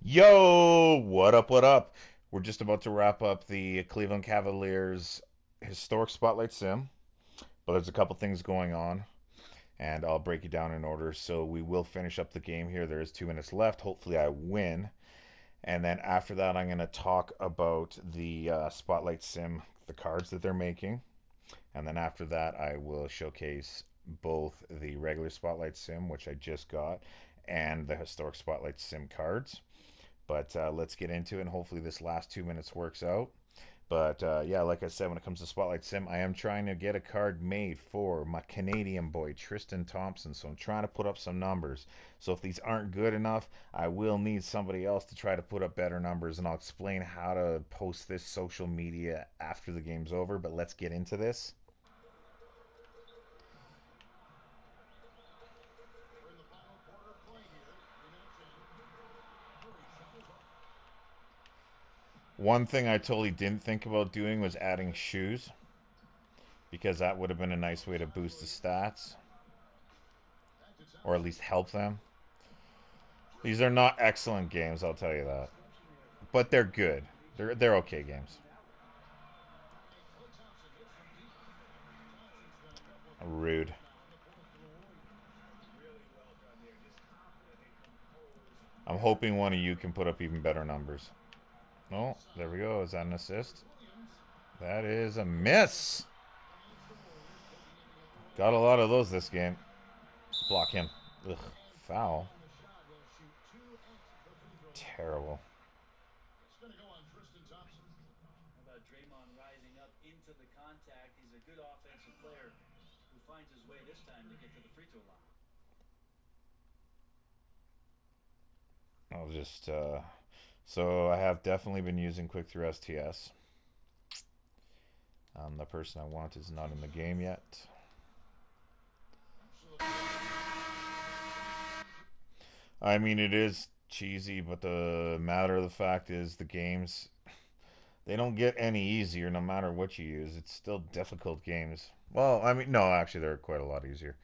Yo, what up, what up? We're just about to wrap up the Cleveland Cavaliers historic spotlight sim, but there's a couple things going on, and I'll break it down in order. So we will finish up the game here. There is 2 minutes left. Hopefully, I win. And then after that, I'm going to talk about the spotlight sim, the cards that they're making. And then after that, I will showcase both the regular spotlight sim, which I just got, and the historic spotlight sim cards. But let's get into it, and hopefully this last 2 minutes works out. But yeah, like I said, when it comes to Spotlight Sim, I am trying to get a card made for my Canadian boy, Tristan Thompson. So I'm trying to put up some numbers. So if these aren't good enough, I will need somebody else to try to put up better numbers. And I'll explain how to post this social media after the game's over. But let's get into this. One thing I totally didn't think about doing was adding shoes, because that would have been a nice way to boost the stats, or at least help them. These are not excellent games, I'll tell you that. But they're good. They're okay games. Rude. I'm hoping one of you can put up even better numbers. Oh, there we go. Is that an assist? That is a miss. Got a lot of those this game. Block him. Ugh, foul. Terrible. I'll just, so I have definitely been using Quick Through STS. The person I want is not in the game yet. I mean, it is cheesy, but the matter of the fact is the games, they don't get any easier no matter what you use. It's still difficult games. Well, I mean, no, actually, they're quite a lot easier.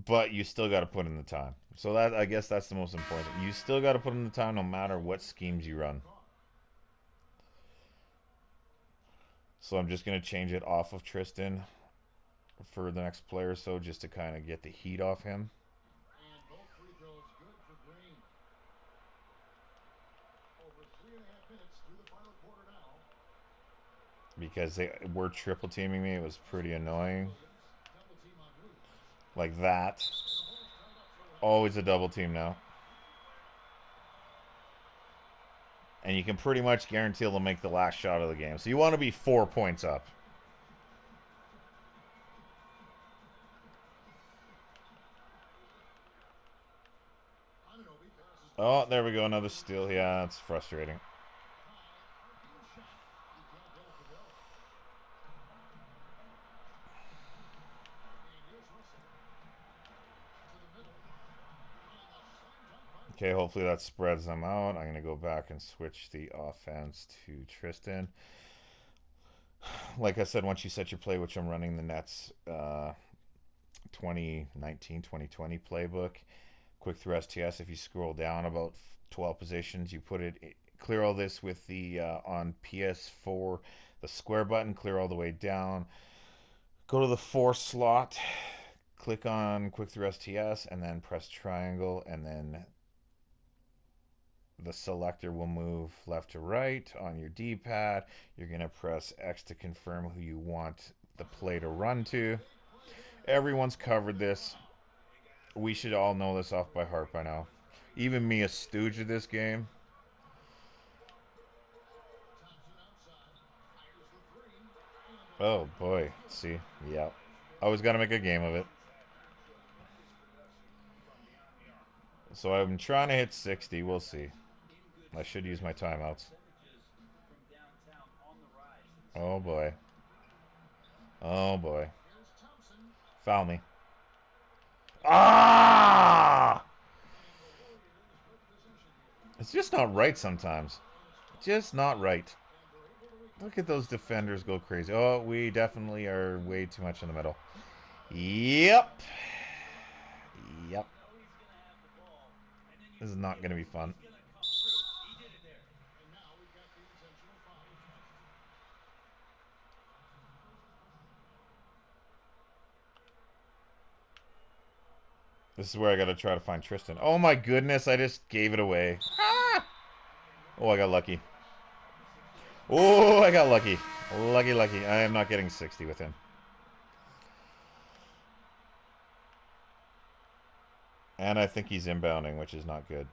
But you still got to put in the time. So that, I guess that's the most important. You still got to put in the time no matter what schemes you run. So I'm just going to change it off of Tristan for the next player or so, just to kind of get the heat off him. Because they were triple teaming me. It was pretty annoying. Like that. Always a double team now. And you can pretty much guarantee they'll make the last shot of the game. So you want to be 4 points up. Oh, there we go. Another steal. Yeah, that's frustrating. Okay, hopefully that spreads them out. I'm going to go back and switch the offense to Tristan. Like I said, once you set your play, which I'm running the Nets 2019-2020 playbook, quick through STS, if you scroll down about 12 positions, you put it, clear all this with the, on PS4, the square button, clear all the way down. Go to the 4 slot, click on quick through STS, and then press triangle, and then the selector will move left to right on your D-pad. You're going to press X to confirm who you want the play to run to. Everyone's covered this. We should all know this off by heart by now. Even me, a stooge of this game. Oh boy, see, yeah. Always got to make a game of it. So I'm trying to hit 60. We'll see. I should use my timeouts. Oh boy. Oh boy. Foul me. Ah! It's just not right sometimes. Just not right. Look at those defenders go crazy. Oh, we definitely are way too much in the middle. Yep. Yep. This is not going to be fun. This is where I got to try to find Tristan. Oh my goodness, I just gave it away. Ah! Oh, I got lucky. Oh, I got lucky. Lucky, lucky. I am not getting 60 with him. And I think he's inbounding, which is not good.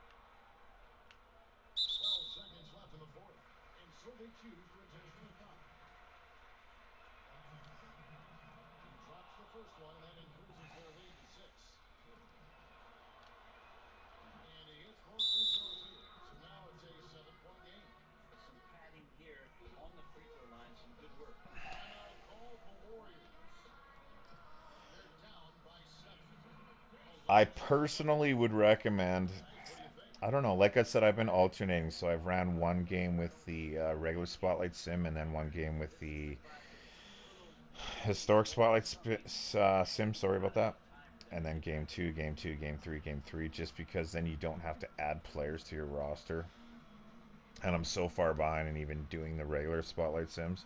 I personally would recommend, I don't know, like I said, I've been alternating. So I've ran one game with the regular Spotlight Sim and then one game with the historic Sim. Sorry about that. And then game two, game three, just because then you don't have to add players to your roster. And I'm so far behind in even doing the regular Spotlight Sims.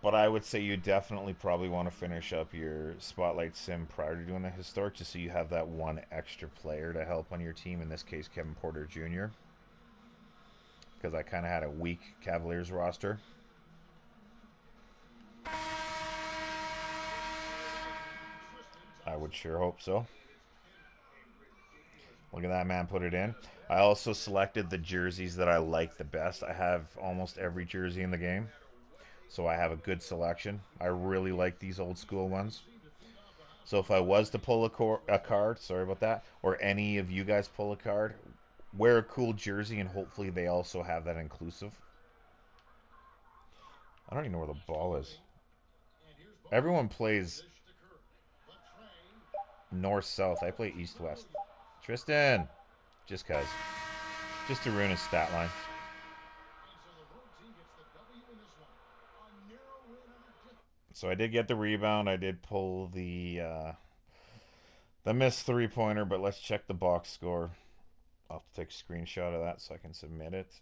But I would say you definitely probably want to finish up your Spotlight Sim prior to doing the historic, just so you have that one extra player to help on your team. In this case, Kevin Porter Jr. Because I kind of had a weak Cavaliers roster. I would sure hope so. Look at that man put it in. I also selected the jerseys that I like the best. I have almost every jersey in the game, so I have a good selection. I really like these old school ones. So if I was to pull a card, sorry about that, or any of you guys pull a card, wear a cool jersey, and hopefully they also have that inclusive. I don't even know where the ball is. Everyone plays north-south. I play east-west. Tristan! Just cuz. Just to ruin his stat line. So I did get the rebound. I did pull the missed three-pointer, but let's check the box score. I'll have to take a screenshot of that so I can submit it.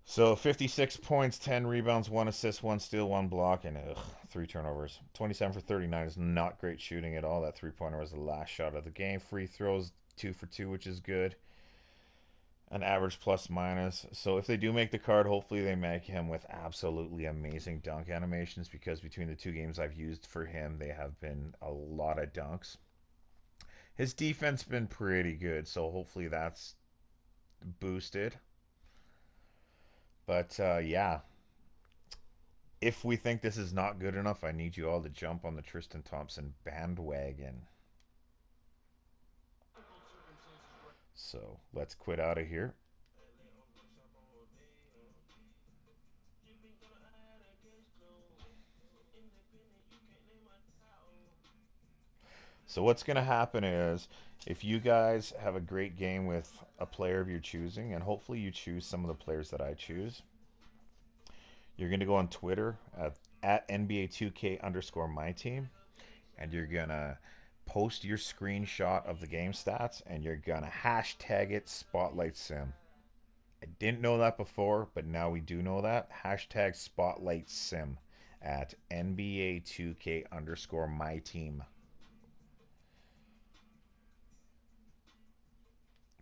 So 56 points, 10 rebounds, 1 assist, 1 steal, 1 block, and 3 turnovers. 27 for 39 is not great shooting at all. That three-pointer was the last shot of the game. Free throws, 2 for 2, which is good. An average plus minus. So if they do make the card, hopefully they make him with absolutely amazing dunk animations, because between the 2 games I've used for him, they have been a lot of dunks. His defense been pretty good, so hopefully that's boosted. But yeah, if we think this is not good enough, I need you all to jump on the Tristan Thompson bandwagon. So let's quit out of here. So what's going to happen is, if you guys have a great game with a player of your choosing, and hopefully you choose some of the players that I choose, you're going to go on Twitter at NBA2K underscore my team, and you're going to post your screenshot of the game stats, and you're going to hashtag it Spotlight Sim. I didn't know that before, but now we do know that. Hashtag Spotlight Sim at NBA2K underscore my team.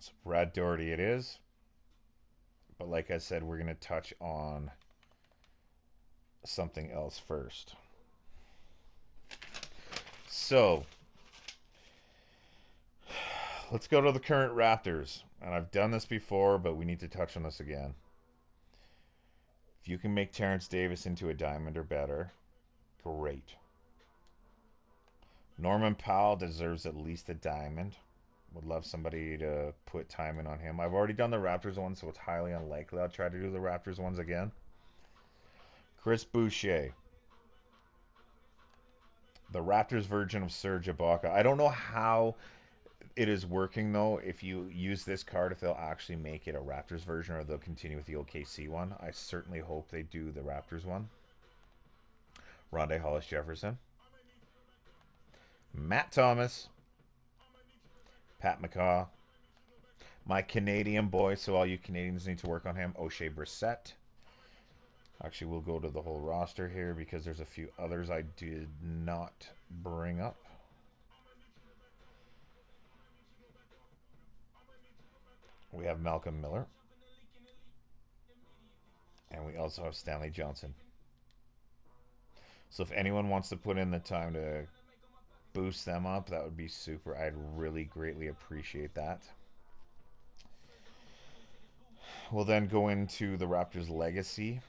So Brad Doherty it is. But like I said, we're going to touch on something else first. So, let's go to the current Raptors. And I've done this before, but we need to touch on this again. If you can make Terrence Davis into a diamond or better, great. Norman Powell deserves at least a diamond. Would love somebody to put time in on him. I've already done the Raptors one, so it's highly unlikely I'll try to do the Raptors ones again. Chris Boucher. The Raptors version of Serge Ibaka. I don't know how it is working, though. If you use this card, if they'll actually make it a Raptors version, or they'll continue with the OKC one. I certainly hope they do the Raptors one. Rondé Hollis Jefferson. Matt Thomas. Pat McCaw. My Canadian boy, so all you Canadians need to work on him. O'Shea Brissett. Actually, we'll go to the whole roster here because there's a few others I did not bring up. We have Malcolm Miller. And we also have Stanley Johnson. So if anyone wants to put in the time to boost them up, that would be super. I'd really greatly appreciate that. We'll then go into the Raptors' legacy.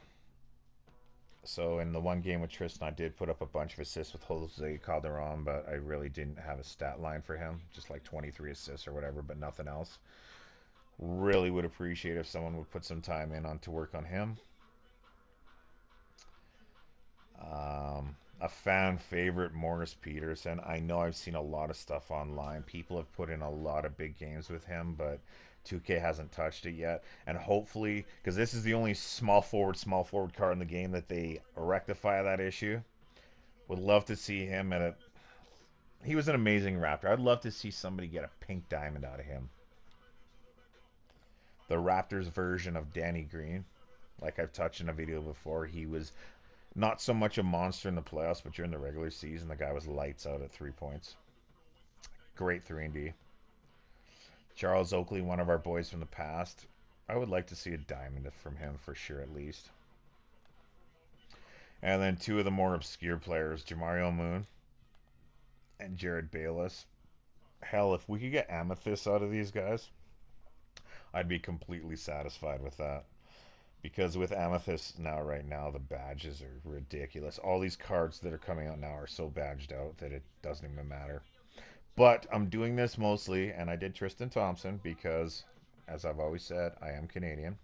So in the one game with Tristan, I did put up a bunch of assists with Jose Calderon, but I really didn't have a stat line for him. Just like 23 assists or whatever, but nothing else. Really would appreciate if someone would put some time in on to work on him. A fan favorite, Morris Peterson. I know I've seen a lot of stuff online. People have put in a lot of big games with him, but 2K hasn't touched it yet. And hopefully, because this is the only small forward card in the game that they rectify that issue. Would love to see him at a... He was an amazing Raptor. I'd love to see somebody get a pink diamond out of him. The Raptors version of Danny Green. Like I've touched in a video before, he was not so much a monster in the playoffs, but during the regular season, the guy was lights out at 3 points. Great 3-and-D. Charles Oakley, one of our boys from the past. I would like to see a diamond from him for sure, at least. And then two of the more obscure players, Jamario Moon and Jared Bayless. Hell, if we could get amethysts out of these guys, I'd be completely satisfied with that. Because with Amethyst right now, the badges are ridiculous. All these cards that are coming out now are so badged out that it doesn't even matter. But I'm doing this mostly, and I did Tristan Thompson because, as I've always said, I am Canadian.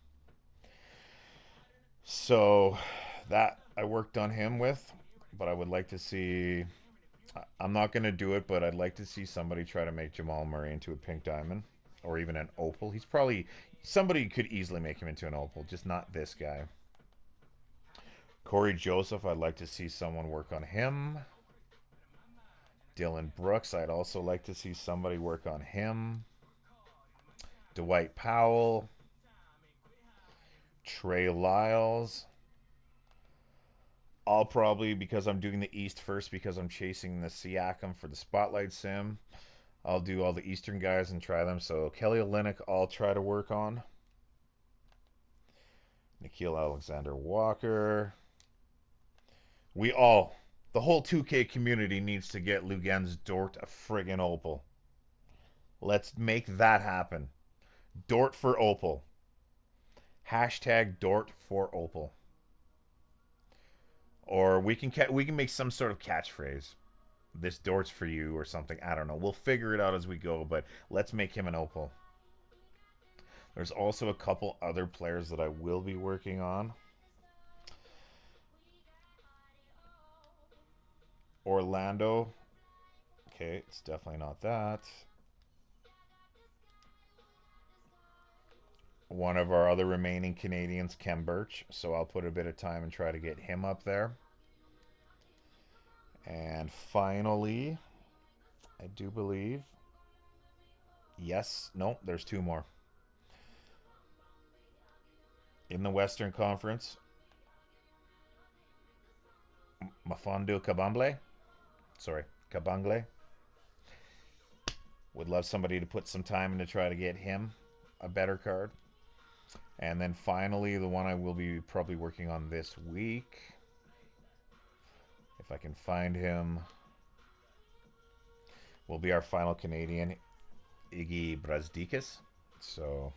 So that I worked on him with, but I would like to see... I'm not going to do it, but I'd like to see somebody try to make Jamal Murray into a pink diamond. Or even an opal. He's probably... Somebody could easily make him into an opal, just not this guy. Corey Joseph, I'd like to see someone work on him. Dylan Brooks, I'd also like to see somebody work on him. Dwight Powell. Trey Lyles. I'll probably, because I'm doing the East first, because I'm chasing the Siakam for the Spotlight Sim, I'll do all the Eastern guys and try them. So Kelly Olynyk, I'll try to work on. Nikhil Alexander-Walker. The whole 2K community needs to get Luguentz Dort a friggin' opal. Let's make that happen. Dort for opal. Hashtag Dort for opal. Or we can make some sort of catchphrase. This Dort's for you or something. I don't know. We'll figure it out as we go, but let's make him an opal. There's also a couple other players that I will be working on. Orlando. Okay, it's definitely not that. One of our other remaining Canadians, Kem Birch. So I'll put a bit of time and try to get him up there. And finally, I do believe... Yes. No, there's two more. In the Western Conference, Mafandu Kabamble. Sorry, Kabangle. Would love somebody to put some time in to try to get him a better card. And then finally, the one I will be probably working on this week, if I can find him, will be our final Canadian, Iggy Brazdeikis. So,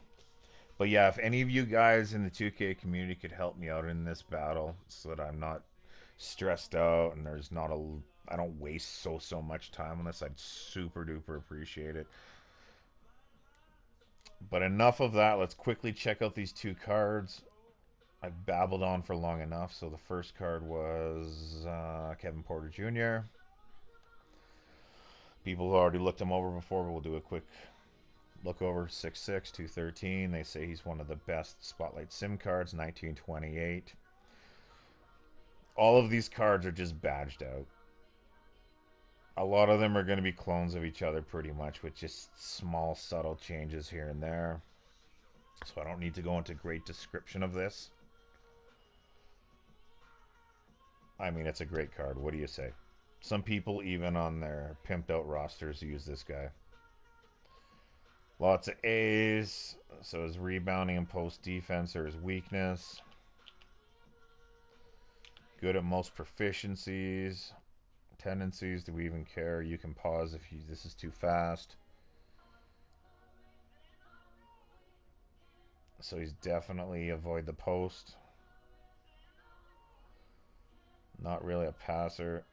but yeah, if any of you guys in the 2K community could help me out in this battle so that I'm not stressed out and there's not I don't waste so much time on this, I'd super duper appreciate it. But enough of that. Let's quickly check out these two cards. I've babbled on for long enough. So the first card was Kevin Porter Jr. People have already looked him over before, but we'll do a quick look over. 6'6", 213. They say he's one of the best Spotlight Sim cards, 1928. All of these cards are just badged out. A lot of them are going to be clones of each other pretty much, with just small subtle changes here and there. So I don't need to go into great description of this. I mean, it's a great card. What do you say? Some people, even on their pimped out rosters, use this guy. Lots of A's. So his rebounding and post defense are his weakness. Good at most proficiencies. Tendencies. Do we even care? You can pause if this is too fast. So he's definitely avoid the post. Not really a passer.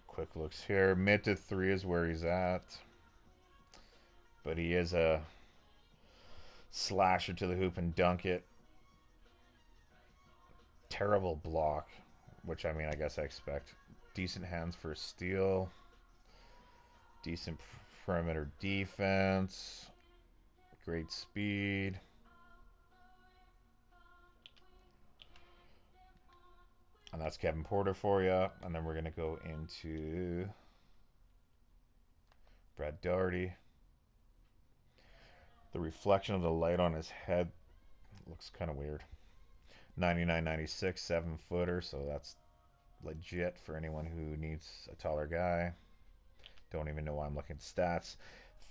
Quick looks here. Mid to 3 is where he's at. But he is a slasher to the hoop and dunk it. Terrible block, which I mean, I guess I expect. Decent hands for a steal. Decent perimeter defense. Great speed. And that's Kevin Porter for you. And then we're going to go into Brad Daugherty. The reflection of the light on his head looks kind of weird. 99.96, 7-footer, so that's legit for anyone who needs a taller guy. Don't even know why I'm looking at stats.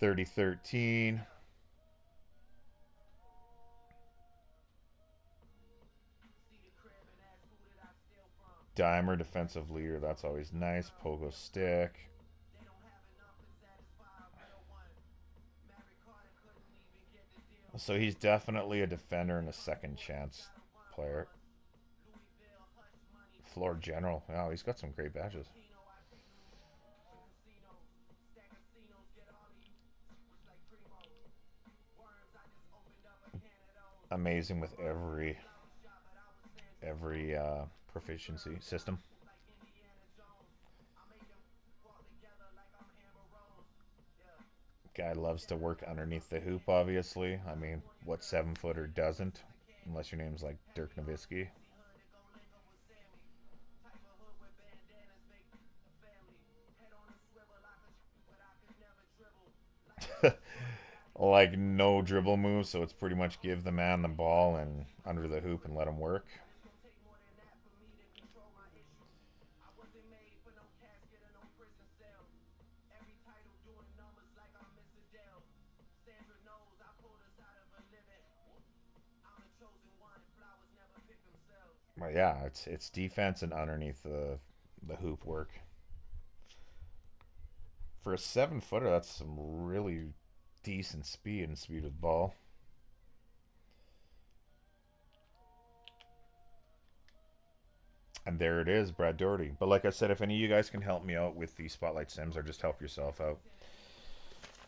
30-13. Dimer, defensive leader. That's always nice. Pogo stick. So he's definitely a defender and a second chance player. Floor general. Wow, he's got some great badges. Amazing with every proficiency system. Guy loves to work underneath the hoop, obviously. I mean, what 7-footer doesn't? Unless your name's like Dirk Nowitzki. Like no dribble move, so it's pretty much give the man the ball and under the hoop and let him work. But yeah, it's defense and underneath the hoop work. For a 7-footer, that's some really decent speed and speed with ball. And there it is, Brad Daugherty. But like I said, if any of you guys can help me out with the Spotlight Sims or just help yourself out,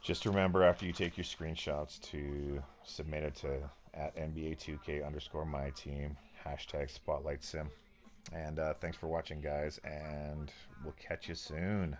just remember after you take your screenshots to submit it to at NBA2K underscore my team, hashtag Spotlight Sim. And thanks for watching, guys, and we'll catch you soon.